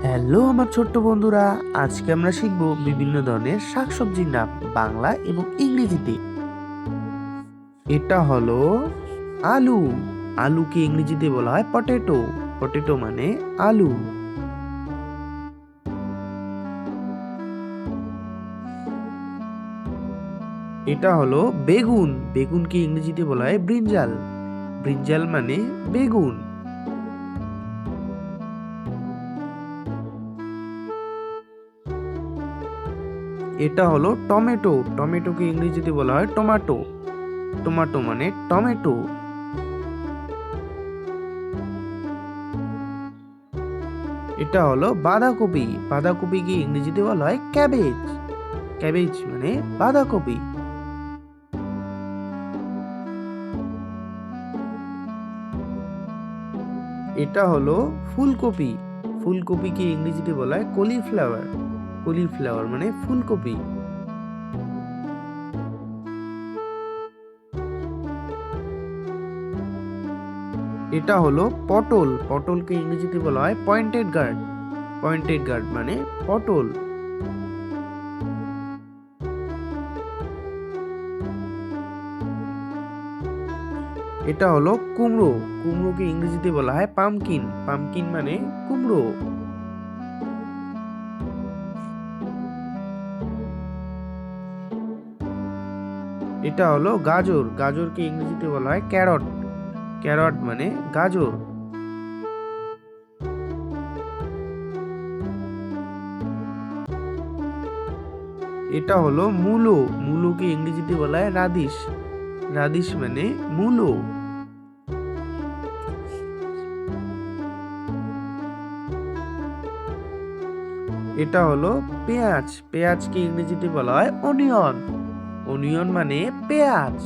Hello আমার ছোট্ট বন্ধুরা, আজকে আমরা শিখব বিভিন্ন ধরনের শাকসবজির নাম বাংলা এবং ইংরেজিতে। এটা হলো আলু। আলুকে ইংরেজিতে বলা হয় পটেটো। পটেটো মানে আলু। এটা হলো বেগুন। বেগুনকে ইংরেজিতে বলা হয় ব্রিঞ্জাল। ব্রিঞ্জাল মানে বেগুন। এটা হলো টমেটো। টমেটোকে ইংরেজিতে বলা হয় টমেটো। টমেটো মানে টমেটো। এটা হলো বাঁধাকপি। বাঁধাকপিকে ইংরেজিতে বলা হয় ক্যাবেজ। ক্যাবেজ মানে বাঁধাকপি। এটা হলো ফুলকপি। ফুলকপিকে ইংরেজিতে বলা হয় কলিফ্লাওয়ার। কলিফ্লাওয়ার মানে ফুলকপি। এটা হলো পটল। পটলকে ইংরেজিতে বলা হয় পয়েন্টেড গার্ড। পয়েন্টেড গার্ড মানে পটল। এটা হলো কুমড়ো। কুমড়োকে ইংরেজিতে বলা হয় পামকিন। পামকিন মানে কুমড়ো। এটা হলো গাজর। গাজরকে ইংরেজিতে বলা হয় ক্যারট। ক্যারট মানে গাজর। এটা হলো মূলো। মূলোকে ইংরেজিতে বলা হয় রাদিশ। রাদিশ মানে মূলো। এটা হলো পেঁয়াজ। পেঁয়াজকে ইংরেজিতে বলা হয় অনিয়ন। অনিয়ন মানে পেঁয়াজ।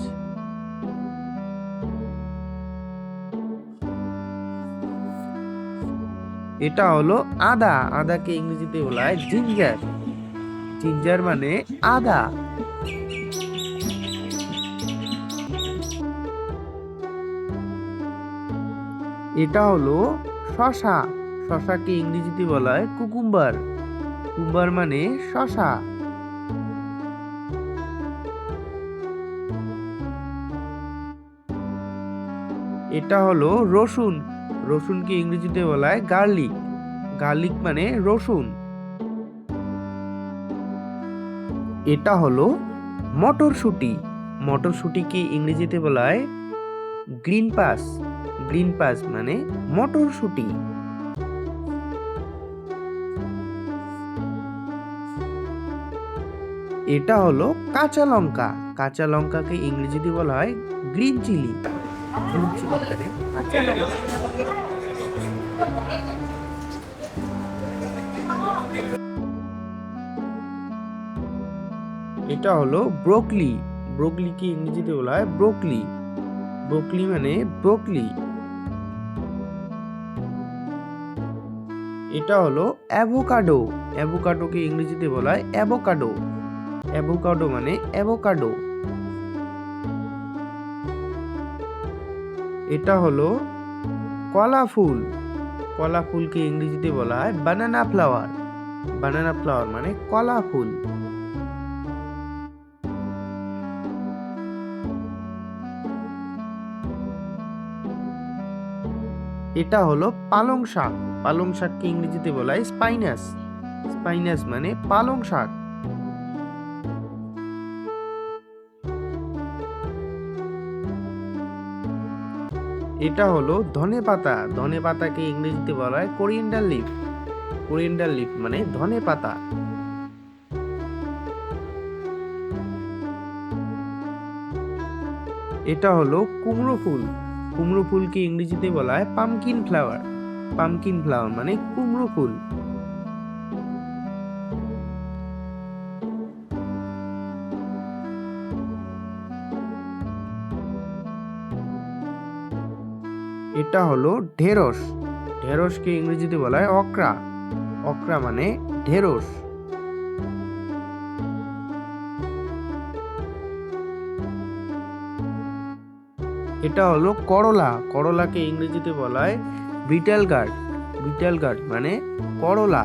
এটা হলো আদা। আদাকে ইংরেজিতে বলা হয় জিঞ্জার। জিঞ্জার মানে আদা। এটা হলো শসা। শসাকে ইংরেজিতে বলা হয় কুকুম্বার। কুকুম্বার মানে শসা। এটা হলো রসুন। রসুনকে ইংরেজিতে বলা হয় গার্লিক। গার্লিক মানে রসুন। এটা হলো মটরশুঁটি। মটরশুঁটিকে ইংরেজিতে বলা হয় গ্রিন পাস। গ্রিন পাস মানে মটরশুঁটি। এটা হলো কাঁচা লঙ্কা। কাঁচা লঙ্কাকে ইংরেজিতে বলা হয় গ্রিন চিলি। গ্রিন চিলি মানে কাঁচা লঙ্কা। এটা হলো ব্রোকলি। ব্রোকলিকে ইংরেজিতে বলা হয় ব্রোকলি। ব্রোকলি মানে ব্রোকলি। এটা হলো অ্যাভোকাডো। অ্যাভোকাডোকে ইংরেজিতে বলা হয় অ্যাভোকাডো। অ্যাভোকাডো মানে অ্যাভোকাডো। এটা হলো কলা ফুল। কলা ফুলকে ইংরেজিতে বলা হয় বানানা ফ্লাওয়ার। বানানা ফ্লাওয়ার মানে কলা ফুল। এটা হলো পালং শাক। পালং শাককে ইংরেজিতে বলা হয় স্পাইনাস। স্পাইনাস মানে পালং শাক। এটা হলো ধনেপাতা। ধনেপাতাকে ইংরেজিতে বলা হয় কোরিয়েন্ডার লিফ। কোরিয়েন্ডার লিফ মানে ধনেপাতা। এটা হলো কুমড়ো ফুল। কুমড়ো ফুলকে ইংরেজিতে বলা হয় পামকিন ফ্লাওয়ার। পামকিন ফ্লাওয়ার মানে কুমড়ো ফুল। এটা হলো ঢেঁড়স। ঢেঁড়সকে ইংরেজিতে বলা হয় অক্রা। অক্রা মানে ঢেঁড়স। এটা হলো করলা। করলাকে ইংরেজিতে বলা হয় বিটেল গার্ড। বিটেল গার্ড মানে করলা।